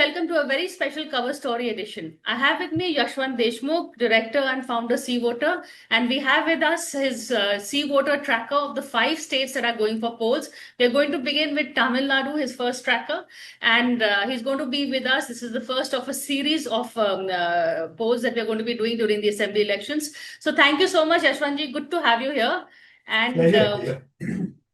welcome to a very special cover story edition. I have with me Yashwant Deshmukh, director and founder C-Voter, and we have with us his C-Voter tracker of the 5 states that are going for polls. We're going to begin with Tamil Nadu, his first tracker, and he's going to be with us. This is the first of a series of polls that we're going to be doing during the assembly elections. So thank you so much, Yashwantji. Good to have you here. And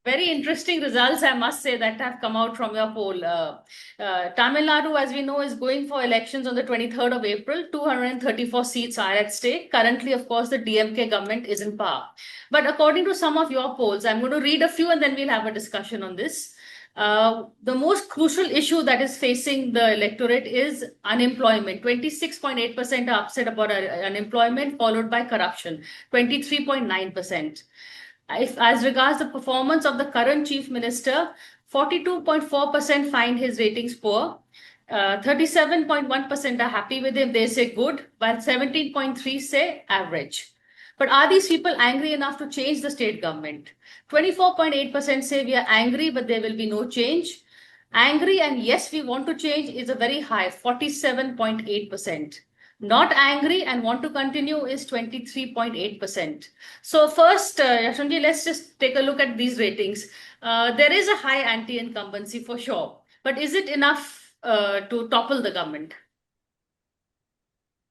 very interesting results, I must say, that have come out from your poll. Tamil Nadu, as we know, is going for elections on the 23rd of April. 234 seats are at stake. Currently, of course, the DMK government is in power. But according to some of your polls, I'm going to read a few and then we'll have a discussion on this. The most crucial issue that is facing the electorate is unemployment. 26.8% are upset about unemployment, followed by corruption, 23.9%. As regards the performance of the current chief minister, 42.4% find his ratings poor. 37.1% are happy with him. They say good, while 17.3% say average. But are these people angry enough to change the state government? 24.8% say we are angry, but there will be no change. Angry and yes, we want to change is a very high, 47.8%. Not angry and want to continue is 23.8%. So first, Yashwantji, let's just take a look at these ratings. There is a high anti-incumbency for sure, but is it enough to topple the government?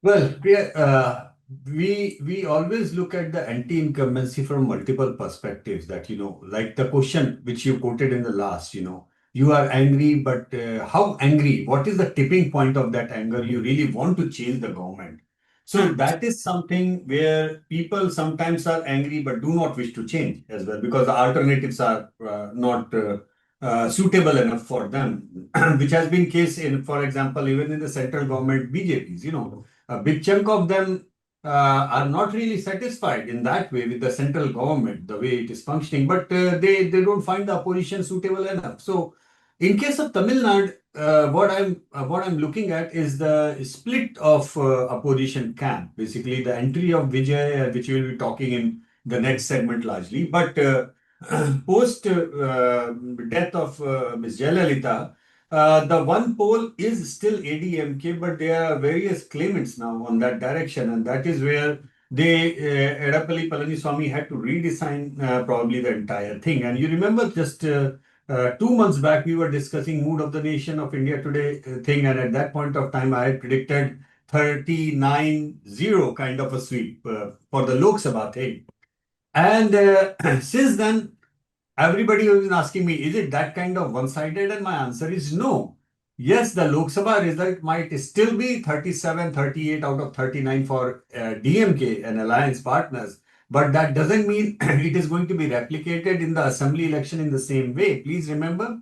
Well, Priya, we always look at the anti-incumbency from multiple perspectives that, like the question which you quoted in the last, you are angry, but how angry? What is the tipping point of that anger? You really want to change the government. So that is something where people sometimes are angry, but do not wish to change as well, because the alternatives are not suitable enough for them, which has been case in, for example, even in the central government BJPs, a big chunk of them are not really satisfied in that way with the central government, the way it is functioning, but they don't find the opposition suitable enough. So in case of Tamil Nadu, what I'm looking at is the split of opposition camp, basically the entry of Vijay, which we will be talking in the next segment largely, but post death of Ms. Jayalalitha, the one poll is still ADMK, but there are various claimants now on that direction, and that is where they, Edappally Palaniswamy had to redesign probably the entire thing. And you remember just 2 months back, we were discussing Mood of the Nation of India Today thing, and at that point of time, I had predicted 39-0 kind of a sweep for the Lok Sabha thing. And since then, everybody has been asking me, is it that kind of one-sided? And my answer is no. Yes, the Lok Sabha result might still be 37, 38 out of 39 for DMK and alliance partners. But that doesn't mean it is going to be replicated in the assembly election in the same way. Please remember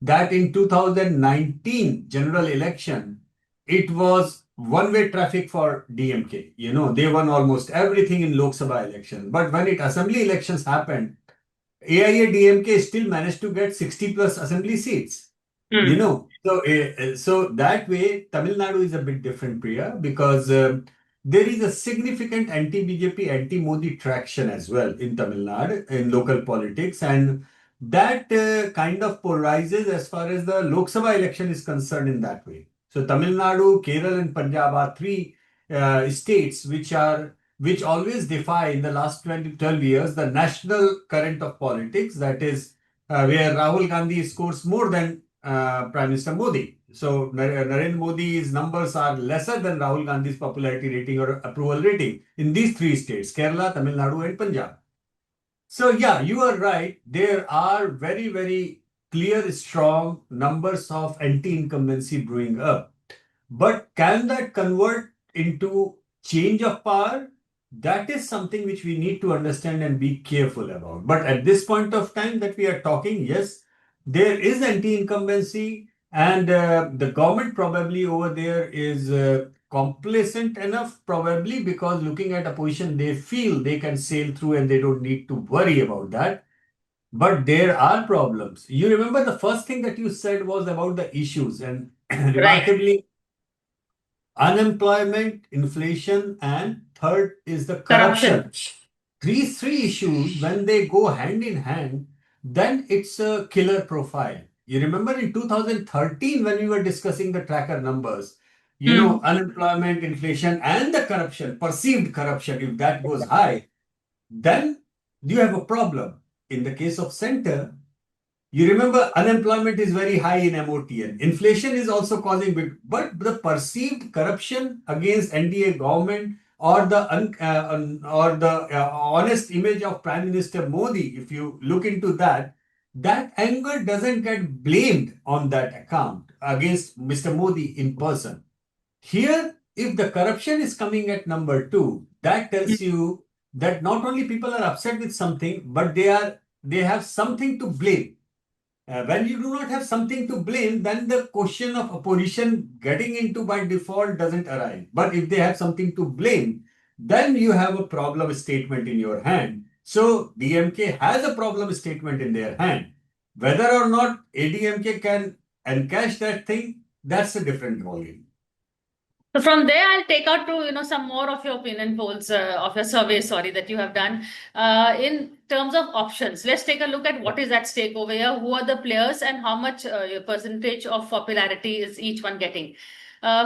that in 2019 general election, it was one-way traffic for DMK. They won almost everything in Lok Sabha election. But when assembly elections happened, AIA-DMK still managed to get 60 plus assembly seats. So that way, Tamil Nadu is a bit different, Priya, because there is a significant anti-BJP, anti-Modi traction as well in Tamil Nadu, in local politics. And that kind of polarizes as far as the Lok Sabha election is concerned in that way. So Tamil Nadu, Kerala and Punjab are 3 states which always defy in the last 12 years the national current of politics, that is where Rahul Gandhi scores more than Prime Minister Modi. So Narendra Modi's numbers are lesser than Rahul Gandhi's popularity rating or approval rating in these 3 states, Kerala, Tamil Nadu and Punjab. So yeah, you are right. There are very, very clear, strong numbers of anti-incumbency brewing up. But can that convert into change of power? That is something which we need to understand and be careful about. But at this point of time that we are talking, yes, there is anti-incumbency, and the government probably over there is complacent enough, probably because looking at opposition, they feel they can sail through and they don't need to worry about that. But there are problems. You remember the first thing that you said was about the issues, and remarkably, unemployment, inflation, and third is the corruption. These 3 issues, when they go hand in hand, then it's a killer profile. You remember in 2013 when we were discussing the tracker numbers, Hmm. unemployment, inflation, and the corruption, perceived corruption, if that goes high, then you have a problem. In the case of center, you remember unemployment is very high in MOTN. Inflation is also causing big, but the perceived corruption against NDA government or the honest image of Prime Minister Modi, if you look into that, that anger doesn't get blamed on that account against Mr. Modi in person. Here, if the corruption is coming at number two, that tells you that not only people are upset with something, but they have something to blame. When you do not have something to blame, then the question of opposition getting into by default doesn't arise. But if they have something to blame, then you have a problem statement in your hand. So DMK has a problem statement in their hand. Whether or not ADMK can encash that thing, that's a different volume. So from there, I'll take out to some more of your opinion polls of your survey, sorry, that you have done in terms of options. Let's take a look at what is at stake over here. Who are the players and how much percentage of popularity is each one getting?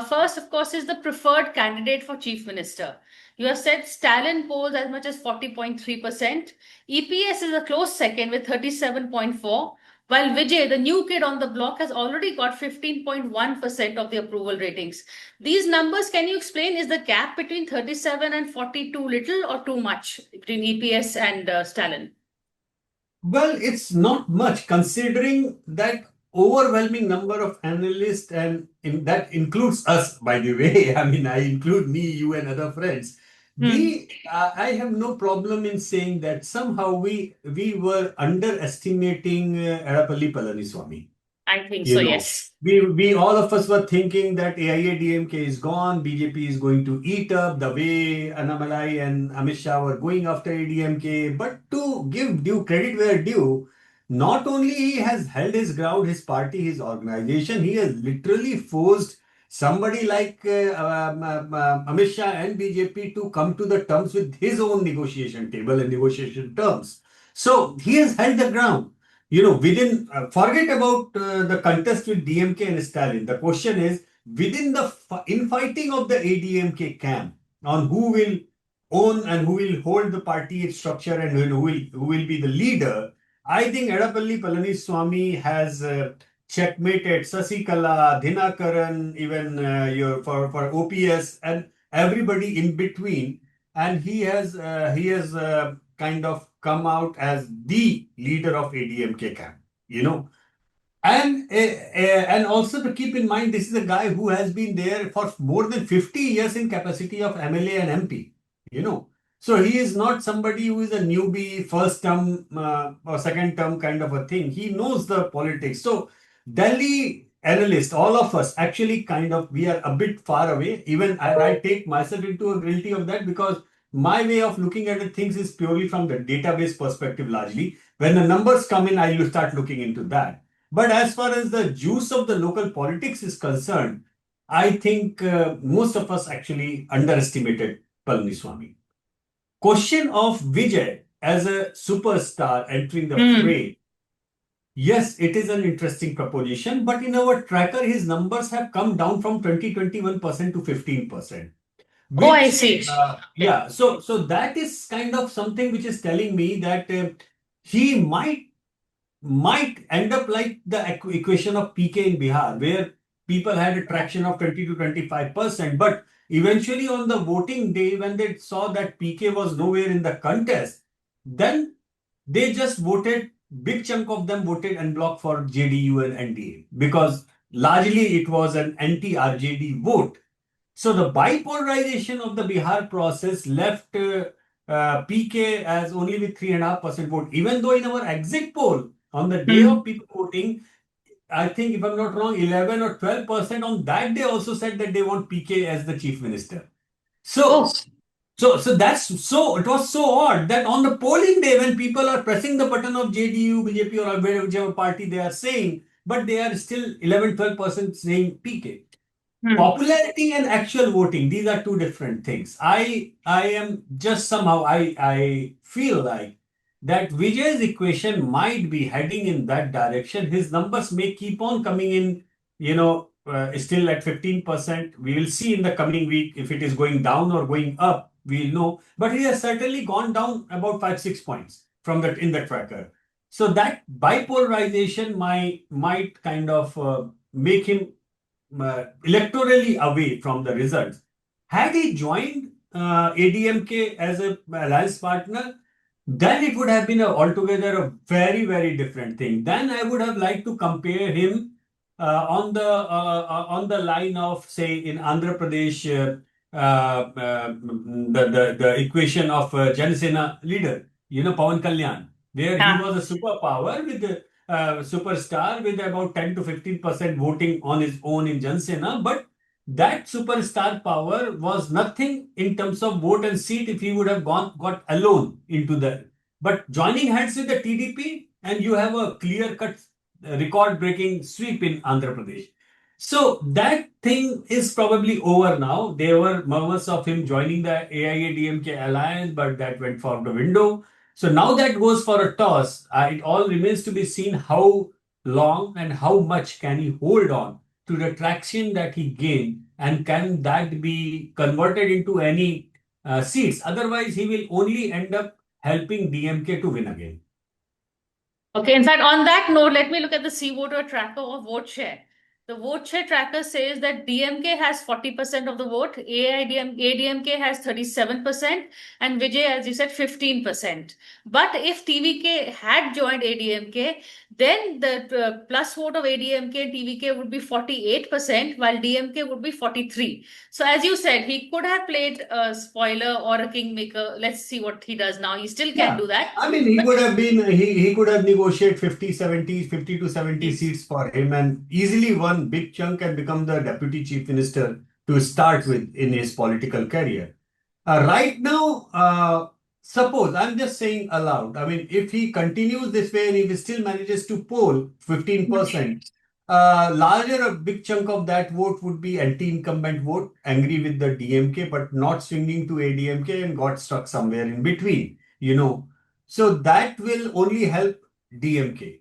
First, of course, is the preferred candidate for chief minister. You have said Stalin polls as much as 40.3%. EPS is a close second with 37.4%. While Vijay, the new kid on the block, has already got 15.1% of the approval ratings. These numbers, can you explain, is the gap between 37 and 40 too little or too much between EPS and Stalin? Well, it's not much considering that overwhelming number of analysts, and that includes us, by the way. I mean, I include me, you, and other friends. Hmm. I have no problem in saying that somehow we were underestimating Edappalli Palaniswamy. I think You so, know, yes. we all of us were thinking that AIADMK is gone, BJP is going to eat up the way Annamalai and Amit Shah were going after ADMK. But to give due credit where due, not only he has held his ground, his party, his organization, he has literally forced somebody like Amit Shah and BJP to come to the terms with his own negotiation table and negotiation terms. So he has held the ground. Within, forget about the contest with DMK and Stalin. The question is within the infighting of the ADMK camp on who will own and who will hold the party structure and who will be the leader. I think Edappalli Palaniswamy has checkmated Sasikala, Dhinakaran, even for OPS and everybody in between, and he has kind of come out as the leader of ADMK camp, you know. And also to keep in mind, this is a guy who has been there for more than 50 years in capacity of MLA and MP, you know. So he is not somebody who is a newbie, first term or second term kind of a thing. He knows the politics. So Delhi analysts, all of us, actually kind of, we are a bit far away. Even I take myself into a guilty of that because my way of looking at the things is purely from the database perspective largely. When the numbers come in, I will start looking into that. But as far as the juice of the local politics is concerned, I think most of us actually underestimated Palaniswamy. Question of Vijay as a superstar entering the Hmm. fray. Yes, it is an interesting proposition, but in our tracker, his numbers have come down from 20-21% to 15%, Oh, I which, see. yeah, so that is kind of something which is telling me that he might end up like the equation of PK in Bihar, where people had a traction of 20 to 25%. But eventually, on the voting day, when they saw that PK was nowhere in the contest, then they just voted, big chunk of them voted en bloc for JDU and NDA because largely it was an anti RJD vote. So the bipolarization of the Bihar process left PK as only with 3.5% vote, even though in our exit poll on the day Hmm. of people voting, I think if I'm not wrong, 11 or 12% on that day also said that they want PK as the chief minister. Oh, So, so it was so odd that on the polling day when people are pressing the button of JDU, BJP or whichever party they are saying, but they are still 11-12% saying PK. hmm. Popularity and actual voting, these are two different things. I am just somehow I feel like that Vijay's equation might be heading in that direction. His numbers may keep on coming in, still at 15%. We will see in the coming week if it is going down or going up. We'll know. But he has certainly gone down about 5-6 points from that in the tracker. So that bipolarization might kind of make him electorally away from the results. Had he joined ADMK as a alliance partner, then it would have been altogether a very, very different thing. Then I would have liked to compare him on the line of, say, in Andhra Pradesh, the equation of Janasena leader, Pawan Kalyan, where he was a superpower with superstar with about 10 to 15% voting on his own in Janasena, but that superstar power was nothing in terms of vote and seat if he would have got alone into the. But joining hands with the TDP, and you have a clear-cut record-breaking sweep in Andhra Pradesh. So that thing is probably over now. There were murmurs of him joining the AIA-DMK alliance, but that went for the window. So now that goes for a toss. It all remains to be seen how long and how much can he hold on to the traction that he gained, and can that be converted into any seats? Otherwise, he will only end up helping DMK to win again. Okay, in fact, on that note, let me look at the C voter tracker of vote share. The vote share tracker says that DMK has 40% of the vote, ADMK has 37%, and Vijay, as you said, 15%. But if TVK had joined ADMK, then the plus vote of ADMK and TVK would be 48%, while DMK would be 43%. So as you said, he could have played a spoiler or a kingmaker. Let's see what he does now. He still can do that. I mean, he could have been, he could have negotiated 50 to 70 Yes. seats for him and easily won big chunk and become the deputy chief minister to start with in his political career. Right now, suppose, I'm just saying aloud, I mean, if he continues this way and if he still manages to poll 15%, larger a big chunk of that vote would be anti-incumbent vote, angry with the DMK, but not swinging to ADMK and got stuck somewhere in between, So that will only help DMK.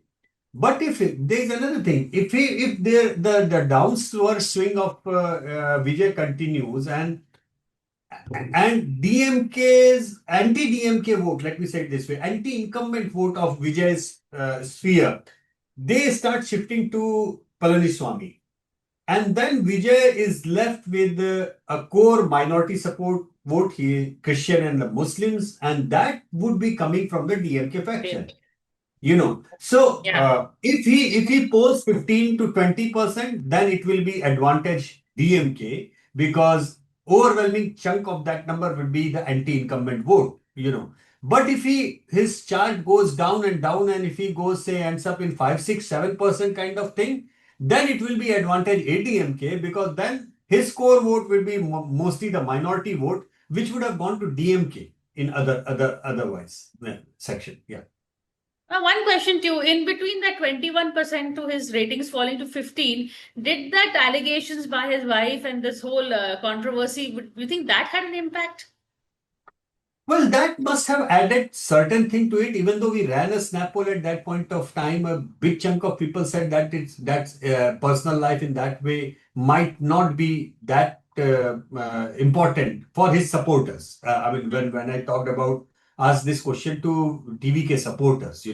But if there's another thing, if the downward swing of Vijay continues and DMK's anti-DMK vote, let me say it this way, anti-incumbent vote of Vijay's sphere, they start shifting to Palaniswamy. And then Vijay is left with a core minority support vote, Christian and the Muslims, and that would be coming from the DMK faction. So if he polls 15 to 20%, then it will be advantage DMK, because overwhelming chunk of that number will be the anti-incumbent vote, But if his chart goes down, and if he goes, say, ends up in 5, 6, 7% kind of thing, then it will be advantage ADMK, because then his core vote will be mostly the minority vote, which would have gone to DMK in otherwise section. Yeah. Now, one question to you, in between that 21% to his ratings falling to 15, did that allegations by his wife and this whole controversy, do you think that had an impact? Well, that must have added certain thing to it. Even though we ran a snap poll at that point of time, a big chunk of people said that that's personal life in that way might not be that important for his supporters. I mean, when I talked about, asked this question to TVK supporters, for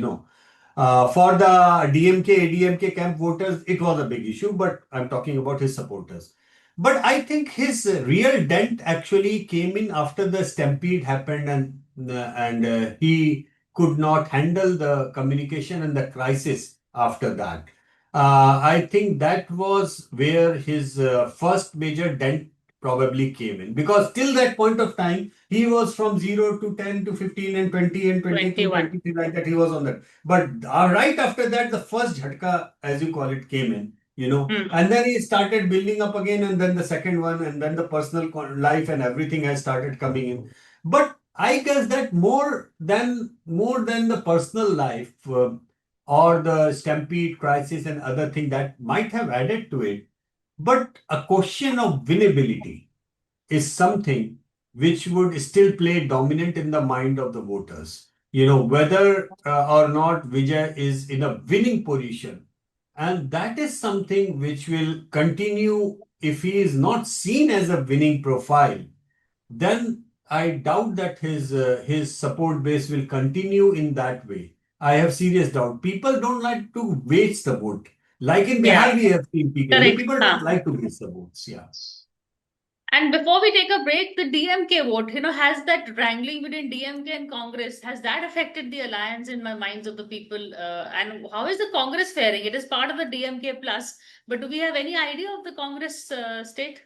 the DMK, ADMK camp voters, it was a big issue, but I'm talking about his supporters. But I think his real dent actually came in after the stampede happened, and he could not handle the communication and the crisis after that. I think that was where his first major dent probably came in, because till that point of time he was from 0 to 10 to 15 and 20 and 22, 23, like that, he was on that. But right after that, the first jhatka, as you call it, came in. And then he started building up again, and then the second one, and then the personal life and everything has started coming in. But I guess that more than the personal life or the stampede crisis and other thing that might have added to it, but a question of winnability is something which would still play dominant in the mind of the voters. whether or not Vijay is in a winning position. And that is something which will continue if he is not seen as a winning profile. Then I doubt that his support base will continue in that way. I have serious doubt. People don't like to waste the vote. Like in Yeah, Bihar, we have seen PKD. correct. People don't like to waste the votes. Yeah. And before we take a break, the DMK vote, has that wrangling between DMK and Congress, has that affected the alliance in my minds of the people? And how is the Congress faring? It is part of the DMK plus, but do we have any idea of the Congress state?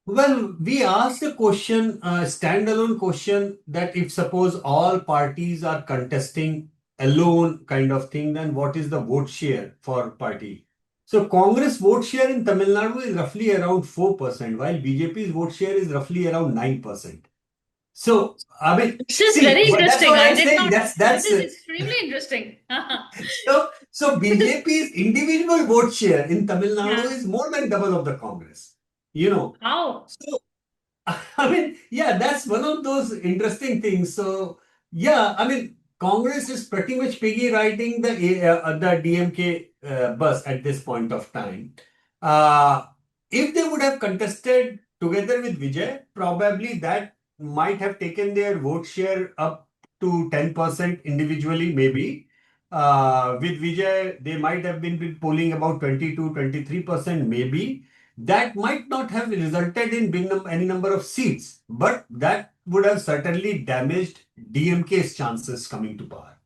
Well, we asked a question, a standalone question, that if suppose all parties are contesting alone kind of thing, then what is the vote share for party? So Congress vote share in Tamil Nadu is roughly around 4%, while BJP's vote share is roughly around 9%. So, I mean, This is see, very that's interesting. what I I'm did saying. not. This That's is extremely interesting. so BJP's individual vote share in Tamil Nadu Yeah. is more than double of the Congress. You know, How? so I mean, yeah, that's one of those interesting things. So, yeah, I mean, Congress is pretty much piggy riding the DMK bus at this point of time. Uh, if they would have contested together with Vijay, probably that might have taken their vote share up to 10% individually, maybe. With Vijay, they might have been polling about 22, 23%, maybe. That might not have resulted in any number of seats, but that would have certainly damaged DMK's chances coming to power.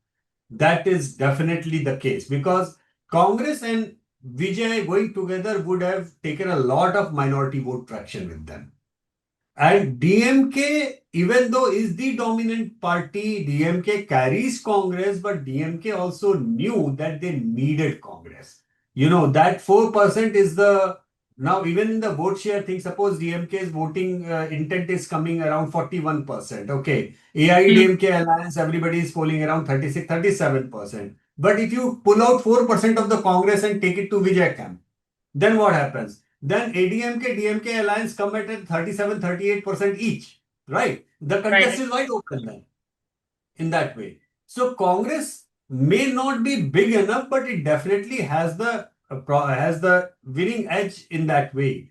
That is definitely the case because Congress and Vijay going together would have taken a lot of minority vote traction with them. And DMK, even though is the dominant party, DMK carries Congress, but DMK also knew that they needed Congress. That 4% is now even in the vote share thing, suppose DMK's voting intent is coming around 41%. Okay. Hmm. AIDMK alliance, everybody is polling around 36, 37%. But if you pull out 4% of the Congress and take it to Vijay camp, then what happens? Then ADMK, DMK alliance come at 37, 38% each, right? The contest Right. is wide open then in that way. So Congress may not be big enough, but it definitely has the winning edge in that way.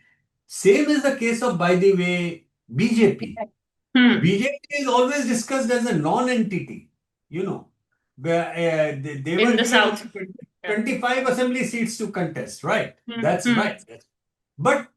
Same is the case of, by the way, BJP. Hmm. BJP is always discussed as a non-entity, you know, where they In were the given South. only 20 Yeah. 25 assembly seats to contest, right? Hmm. That's Hmm. right. But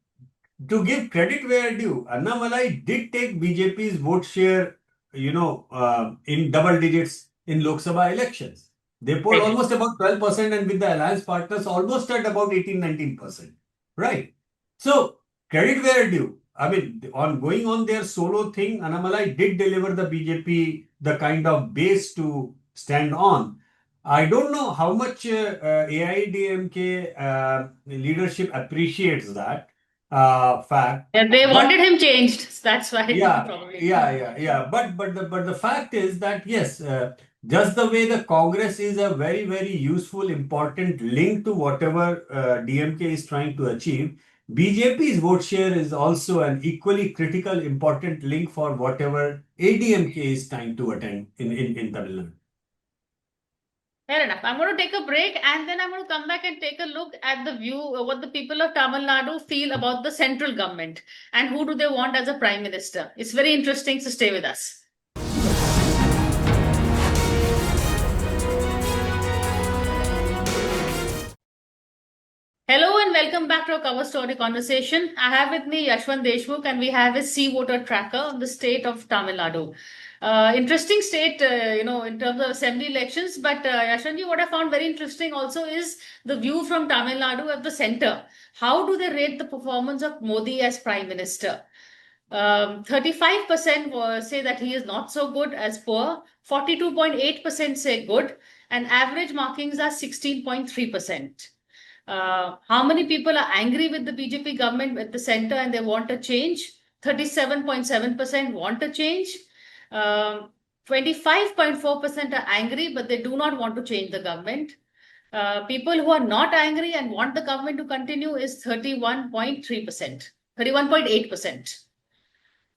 to give credit where due, Annamalai did take BJP's vote share, in double digits in Lok Sabha elections. They polled Right. almost about 12% and with the alliance partners almost at about 18, 19%. Right. So credit where due. I mean, on going on their solo thing, Annamalai did deliver the BJP the kind of base to stand on. I don't know how much AIDMK leadership appreciates that fact, And they but wanted him changed. That's why yeah, probably. yeah. But the fact is that yes, just the way the Congress is a very very useful important link to whatever DMK is trying to achieve. BJP's vote share is also an equally critical important link for whatever ADMK is trying to attain in Tamil Nadu. Fair enough. I'm going to take a break and then I'm going to come back and take a look at the view, what the people of Tamil Nadu feel about the central government and who do they want as a prime minister. It's very interesting, so stay with us. Hello and welcome back to our cover story conversation. I have with me Yashwant Deshmukh and we have his sea water tracker on the state of Tamil Nadu. Interesting state, in terms of assembly elections. But Yashwantji, what I found very interesting also is the view from Tamil Nadu at the center. How do they rate the performance of Modi as prime minister? 35% say that he is not so good as poor, 42.8% say good, and average markings are 16.3%. How many people are angry with the BJP government at the center and they want a change? 37.7% want a change. 25.4% are angry, but they do not want to change the government. People who are not angry and want the government to continue is 31.3%, 31.8%.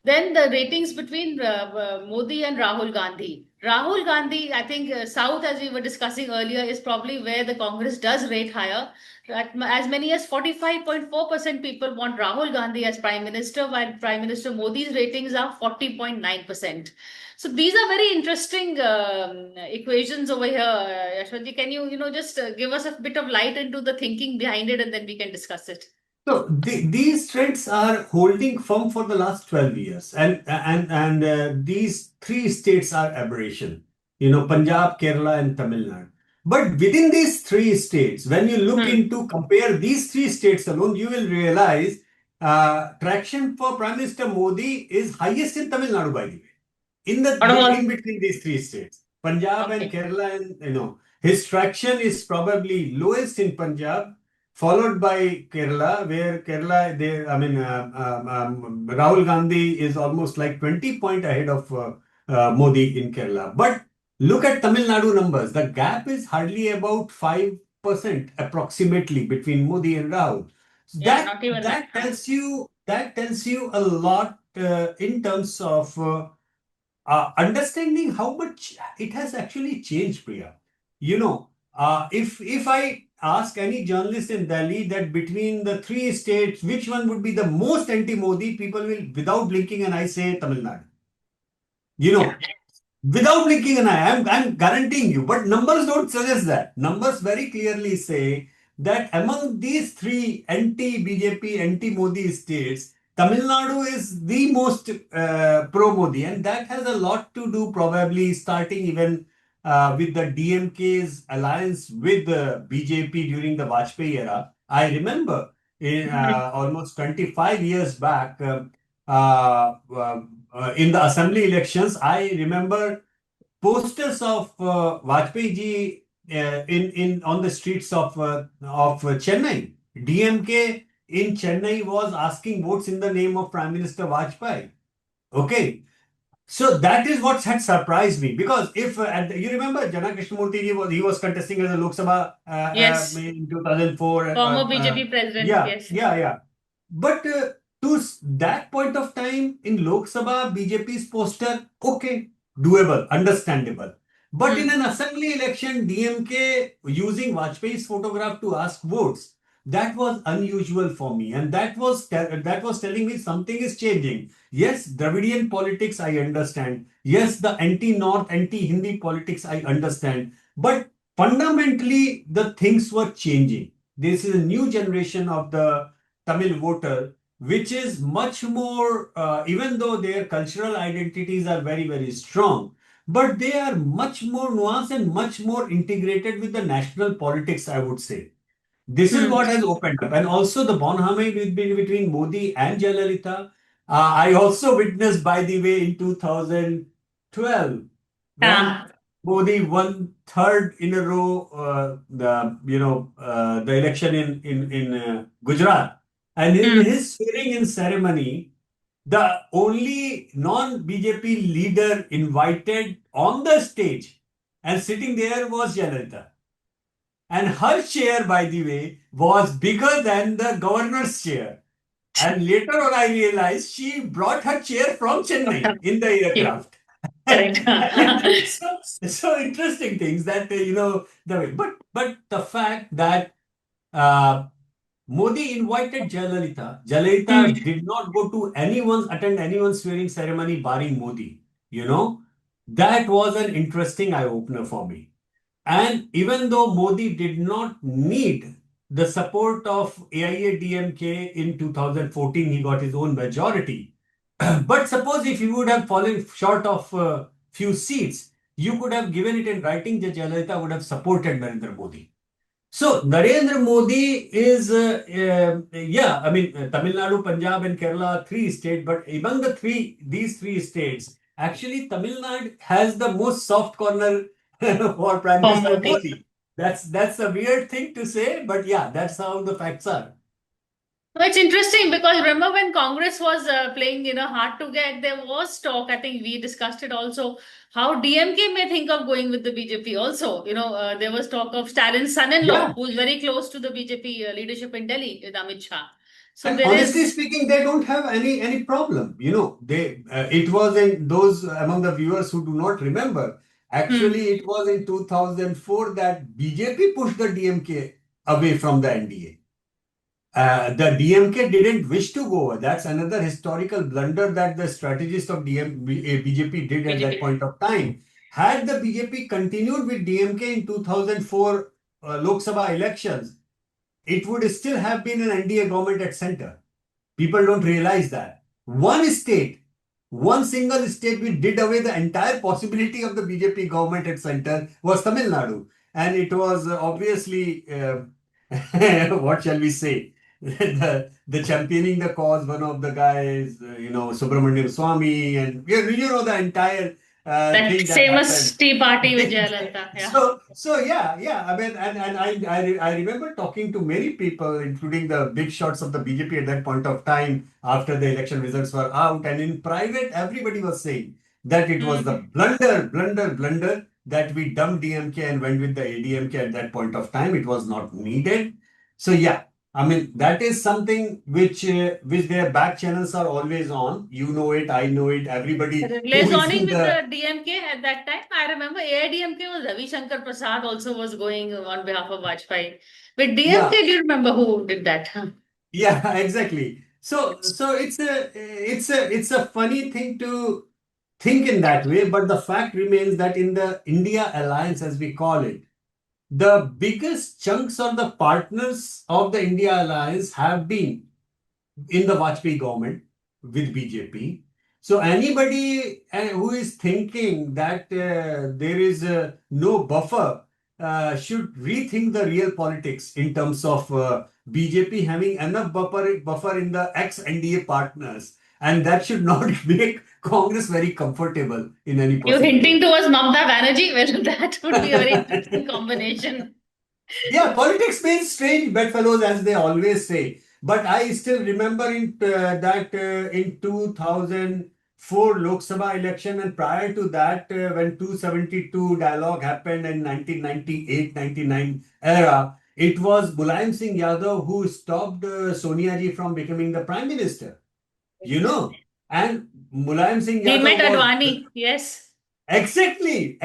Then the ratings between Modi and Rahul Gandhi. Rahul Gandhi, I think South, as we were discussing earlier, is probably where the Congress does rate higher. As many as 45.4% people want Rahul Gandhi as Prime Minister, while Prime Minister Modi's ratings are 40.9%. So these are very interesting equations over here. Yashwantji, can you just give us a bit of light into the thinking behind it, and then we can discuss it. So these trends are holding firm for the last 12 years, and these three states are aberration. Punjab, Kerala, and Tamil Nadu. But within these three states, when you look Hmm. into compare these three states alone, you will realize traction for Prime Minister Modi is highest in Tamil Nadu, by the way, What in about? between these three states, Punjab and Okay. Kerala, and his traction is probably lowest in Punjab, followed by Kerala, where Kerala, Rahul Gandhi is almost like 20 point ahead of Modi in Kerala. But look at Tamil Nadu numbers. The gap is hardly about 5% approximately between Modi and Rahul. So Yeah, that not even that. that tells you a lot in terms of understanding how much it has actually changed, Priya. If I ask any journalist in Delhi that between the three states, which one would be the most anti-Modi, people will, without blinking an eye, say Tamil Nadu. You Yeah. know, Without blinking an eye, I'm guaranteeing you. But numbers don't suggest that. Numbers very clearly say that among these three anti-BJP, anti-Modi states, Tamil Nadu is the most pro-Modi, and that has a lot to do probably starting even with the DMK's alliance with the BJP during the Vajpayee era. I remember in Mhm. almost 25 years back, in the assembly elections, I remember posters of Vajpayee ji in on the streets of Chennai. DMK in Chennai was asking votes in the name of Prime Minister Vajpayee. Okay, so that is what had surprised me, because if you remember Jana Krishnamurti ji was contesting as a Lok Sabha Yes. in 2004. Former BJP president. Yeah, Yes. yeah. But that point of time in Lok Sabha, BJP's poster, okay, doable, understandable. But in Hmm. an assembly election, DMK using Vajpayee's photograph to ask votes, that was unusual for me, and that was telling me something is changing. Yes, Dravidian politics I understand. Yes, the anti-North, anti-Hindi politics I understand. But fundamentally, the things were changing. This is a new generation of the Tamil voter, which is much more, even though their cultural identities are very, very strong, but they are much more nuanced and much more integrated with the national politics, I would say. This is Hmm. what has opened up. And also the bonhomie between Modi and Jayalalitha. I also witnessed, by the way, in 2012, when Ah. Modi won third in a row, the election in Gujarat. And in Hmm. his swearing-in ceremony, the only non-BJP leader invited on the stage and sitting there was Jayalalitha. And her chair, by the way, was bigger than the governor's chair. And later on, I realized she brought her chair from Chennai in the Yeah, aircraft. correct. So interesting things that the way. But the fact that uh, Modi invited Jayalalitha. Hmm. Jayalalitha did not go to attend anyone's swearing ceremony barring Modi. That was an interesting eye opener for me. And even though Modi did not need the support of AIA-DMK in 2014, he got his own majority. But suppose if he would have fallen short of a few seats, you could have given it in writing that Jayalalitha would have supported Narendra Modi. So Narendra Modi is, Tamil Nadu, Punjab, and Kerala are three states, but among these three states, actually Tamil Nadu has the most soft corner for Prime Minister Formerly. Modi. That's a weird thing to say, but yeah, that's how the facts are. No, it's interesting because remember when Congress was playing, hard to get, there was talk. I think we discussed it also. How DMK may think of going with the BJP also. There was talk of Stalin's son-in-law, Yeah. who's very close to the BJP leadership in Delhi, with Amit Shah. So And there honestly is. speaking, they don't have any problem. It was in those among the viewers who do not remember. Actually, it was in 2004 that BJP pushed the DMK away from the NDA. The DMK didn't wish to go. That's another historical blunder that the strategist of BJP did at that BJP. point of time. Had the BJP continued with DMK in 2004 Lok Sabha elections, it would still have been an NDA government at center. People don't realize that. One single state which did away the entire possibility of the BJP government at center was Tamil Nadu. And it was obviously, what shall we say, the championing the cause, one of the guys, Subramaniam Swamy, and you know the entire That thing that famous happened. tea party with Jayalalitha. Yeah. So yeah. I mean, and I remember talking to many people, including the big shots of the BJP at that point of time after the election results were out, and in private, everybody was saying that it was the blunder that we dumped DMK and went with the ADMK at that point of time. It was not needed. So yeah. I mean, that is something which their back channels are always on. You know it, I know it, everybody who is Liaising in with the the DMK at that time, I remember AIDMK was Ravi Shankar Prasad also was going on behalf of Vajpayee. With DMK, yeah, do you remember who did that? Huh? yeah, exactly. So it's a funny thing to think in that way, but the fact remains that in the India alliance, as we call it, the biggest chunks or the partners of the India alliance have been in the Vajpayee government with BJP. So anybody who is thinking that there is no buffer should rethink the real politics in terms of BJP having enough buffer in the ex-NDA partners, and that should not make Congress very comfortable in any You're possible hinting way. towards Mamta Banerjee? Well, that would be a very interesting combination. Yeah, politics means strange bedfellows, as they always say. But I still remember in 2004 Lok Sabha election, and prior to that, when 272 dialogue happened in 1998-99 era, it was Mulayam Singh Yadav who stopped Sonia ji from becoming the prime minister. You know, and Mulayam Singh He met Yadav was Advani, yes. exactly.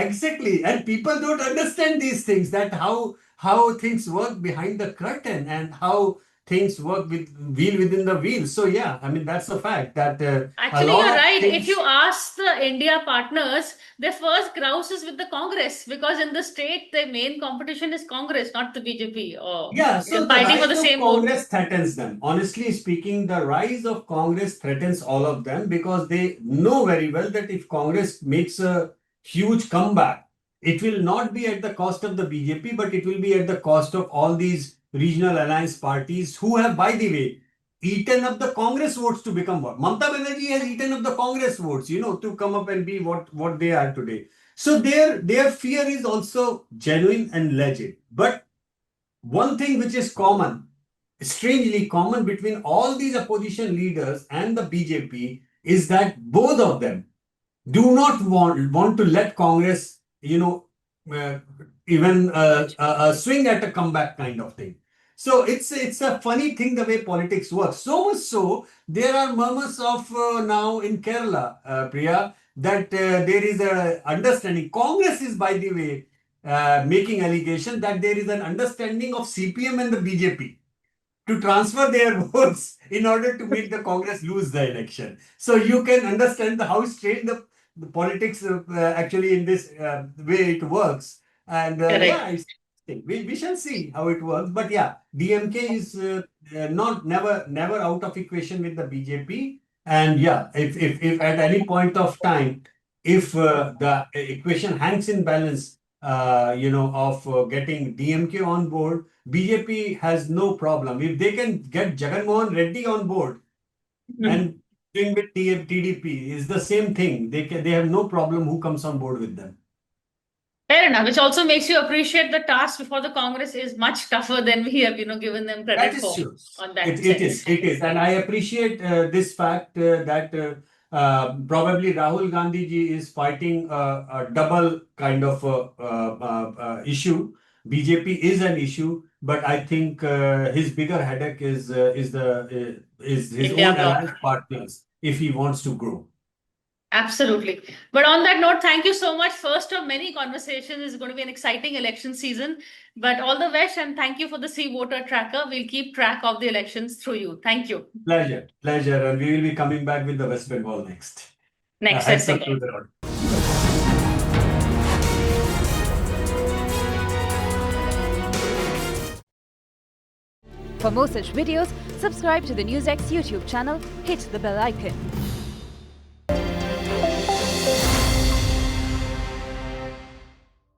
And people don't understand these things, that how things work behind the curtain and how things work with wheel within the wheel. So yeah, I mean that's a fact that a Actually, lot you're of right. If you things. ask the India partners, their first grouse is with the Congress because in the state, the main competition is Congress, not the BJP, or Yeah, they're so the fighting for rise the of same vote. Congress threatens them. Honestly speaking, the rise of Congress threatens all of them because they know very well that if Congress makes a huge comeback, it will not be at the cost of the BJP, but it will be at the cost of all these regional alliance parties who have, by the way, eaten up the Congress votes to become what? Mamata Banerjee has eaten up the Congress votes, to come up and be what they are today. So their fear is also genuine and legit. But one thing which is common, strangely common between all these opposition leaders and the BJP is that both of them do not want to let Congress, uh, even swing at a comeback kind of thing. So it's a funny thing the way politics works. So much so, there are murmurs of now in Kerala, Priya, that there is a understanding. Congress is, by the way, making allegation that there is an understanding of CPM and the BJP to transfer their votes in order to make the Congress lose the election. So you can understand how strange the politics actually in this way it works. And Correct. yeah, we shall see how it works. But yeah, DMK is not never out of equation with the BJP. And yeah, if at any point of time, if the equation hangs in balance, of getting DMK on board, BJP has no problem. If they can get Jagan Mohan Reddy on board Mhm. and doing with TDP is the same thing. They have no problem who comes on board with them. Fair enough, which also makes you appreciate the task before the Congress is much tougher than we have, given them That credit is for true. on It, that it sense. is. It is. And I appreciate this fact that probably Rahul Gandhi ji is fighting a double kind of issue. BJP is an issue, but I think his bigger headache is his India own bloc. alliance partners if he wants to grow. Absolutely. But on that note, thank you so much. First of many conversations. It's going to be an exciting election season. But all the best and thank you for the See Voter Tracker. We'll keep track of the elections through you. Thank you. Pleasure, pleasure. And we will be coming back with the West Bengal next. Next Heads up setting. to the road. For more such videos, subscribe to the Newsx YouTube channel, hit the bell icon.